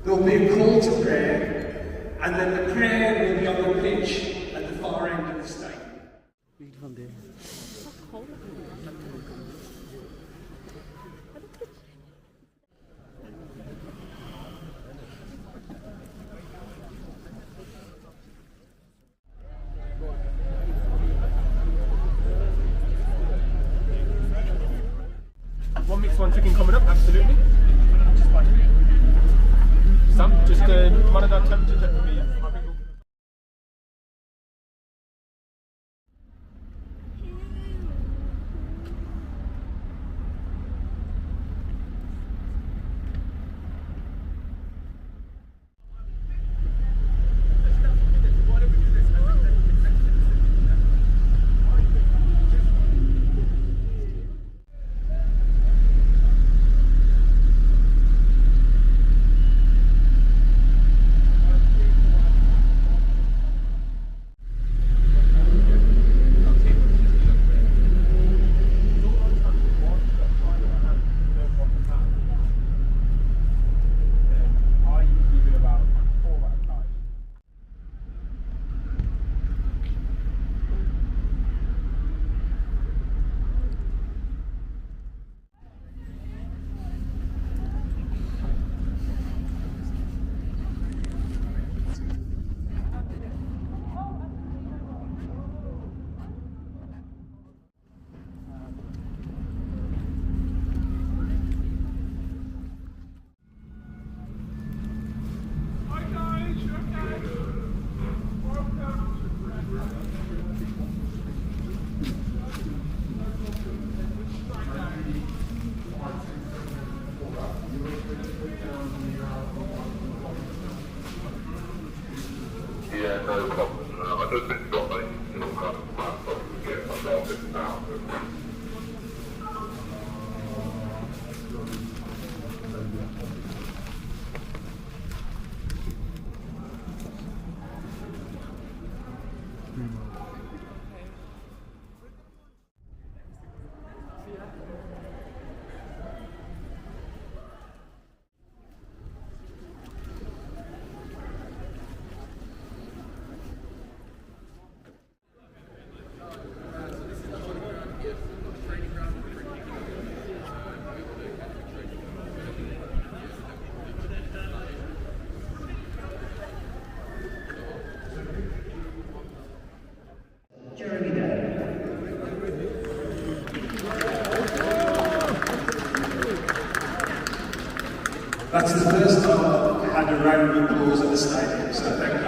There'll be a call to prayer, and then the prayer will be on the pitch at the far end of the stadium. One mixed, one chicken coming up, absolutely. Just monitor temperature check for me, yeah? Yeah, no problem. I don't think you've got any kind of plan to get myself in now. That's the first time I've had a round of applause at the stadium, so thank you.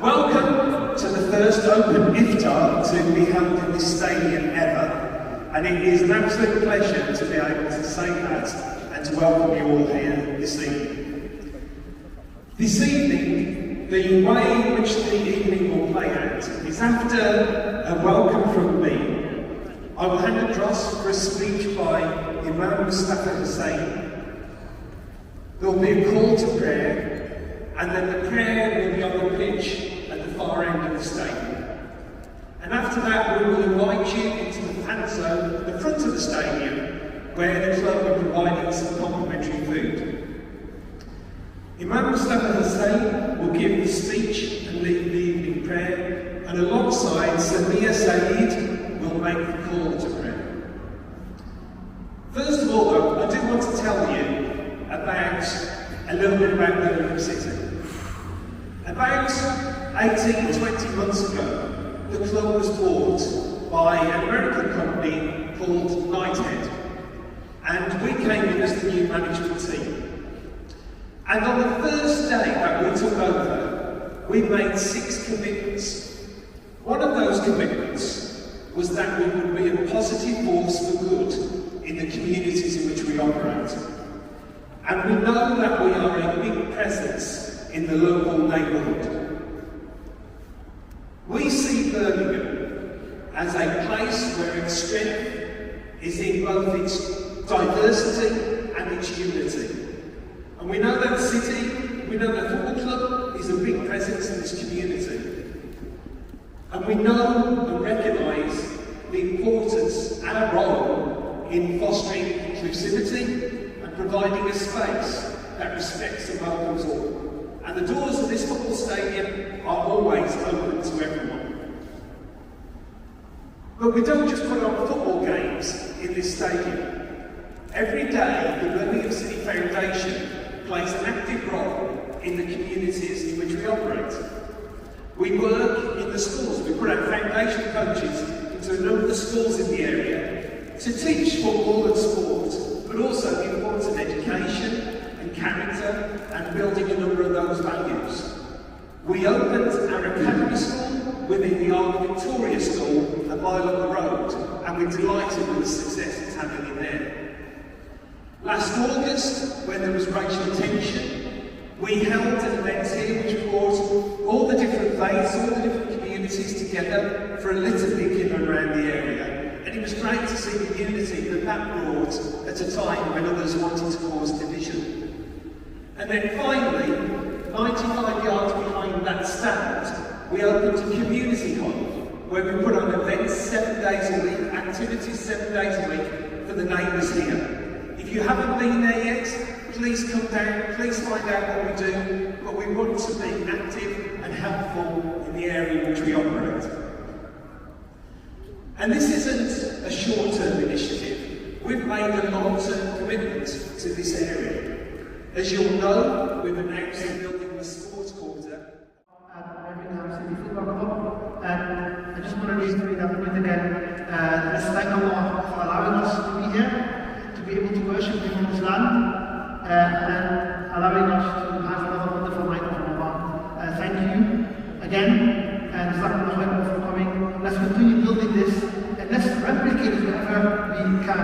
Welcome to the first open Iftar to be held in this stadium ever, and it is an absolute pleasure to be able to say that and to welcome you all here this evening. This evening, the way in which the evening will play out is after a welcome from me. I will hand across for a speech by Imam Mustafa Hussain. There will be a call to prayer, and then the prayer will be on the pitch at the far end of the stadium. And after that, we will invite you into the fan zone at the front of the stadium, where the club are providing some complimentary food. Imam Mustafa Hussain will give the speech and lead the evening prayer, and alongside Samia Saeed will make the call to prayer. First of all, though, I do want to tell you about a little bit about Birmingham City. About 18 or 20 months ago, the club was bought by an American company called Knighthead, and we came in as the new management team. And on the first day that we took over, we made 6 commitments. One of those commitments was that we would be a positive force for good in the communities in which we operate. And we know that we are a big presence in the local neighbourhood. We see Birmingham as a place where its strength is in both its diversity and its unity. And we know that city, we know that football club is a big presence in this community. And we know and recognise the importance and a role in fostering inclusivity and providing a space that respects and welcomes all. And the doors of this football stadium are always open to everyone. But we don't just put on football games in this stadium. Every day, the Birmingham City Foundation plays an active role in the communities in which we operate. We work in the schools. We put our foundation coaches into a number of the schools in the area to teach football and sport, but also the importance of education and character and building a number of those values. We opened our academy school within the Arc Victoria School a mile up the road, and we're delighted with the success it's having in there. Last August, when there was racial tension, we held an event here which brought all the different faiths, all the different communities together for a little picnic around the area. And it was great to see the unity that brought at a time when others wanted to cause division. And then finally, 95 yards behind that stand, we opened a community hall where we put on events 7 days a week, activities 7 days a week for the neighbours here. If you haven't been there yet, please come down, please find out what we do, but we want to be active and helpful in the area in which we operate. And this isn't a short-term initiative. We've made a long-term commitment to this area. As you'll know, we've announced building the sports quarter at Birmingham City Football Club, and I just want to reiterate that point again. Let's thank Allah for allowing us to be here, to be able to worship Him on this land, and allowing us to have another wonderful night of Ramadan. Thank you again, and Jazakumullah for coming. Let's continue building this, and let's replicate it wherever we can.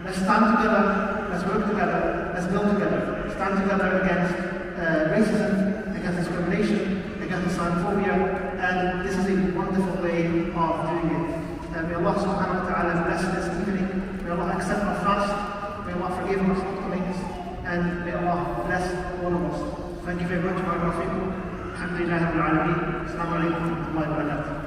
Let's stand together, let's work together, let's build together. Stand together against racism, against discrimination, against Islamophobia, and this is a wonderful way of doing it. May Allah subhanahu wa ta'ala bless this evening. May Allah accept our fast. May Allah forgive our shortcomings. And may Allah bless all of us. Thank you very much. Alhamdulillah Rabbil Alameen. Assalamu alaikum wa rahmatullahi wa barakatuh.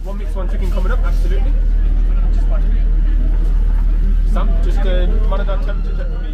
One mixed, one chicken coming up, absolutely. Sam, just Ramadan temperature check for me.